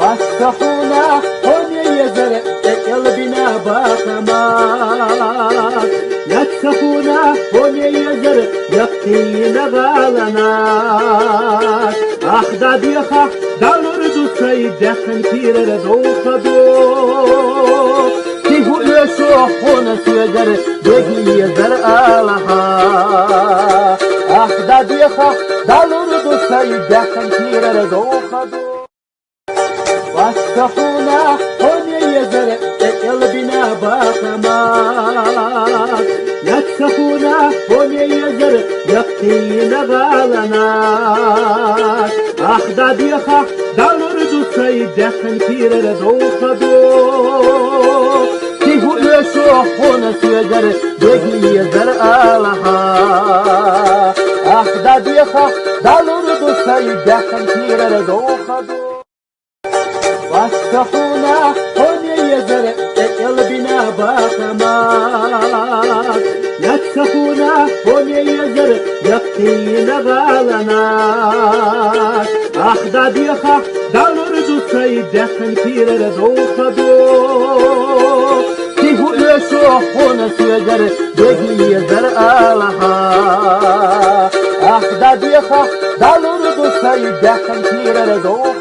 Başkahuna Konya yazarı Elbine bakamak Yatsakuna Konya yazarı Yaktığına bağlanak Ahda diha dalırdı sayıdakın pirere doğkadı Tihu öşü ona sözleri Degi yazar Allah'a Ahda diha dalırdı sayıdakın pirere doğkadı Başkahuna Konya yazarı Elbine bakamak Yatsakuna Konya yazarı Yaktığına bağlanak Ahda diha dalırdı sayıdakın pirere doğkadı Tihu öşü ona sözleri Degi yazar Allah'a Ahda diha dalırdı sayıdakın pirere doğkadı Başkahuna Konya yazarı Elbine bakamak Yatsakuna Konya yazarı Yaktığına bağlanak Ahda diha dalırdı sayıdakın pirere doğkadı Tihu öşü ona sözleri Degi yazar Allah'a Ahda diha dalırdı sayıdakın pirere doğkadı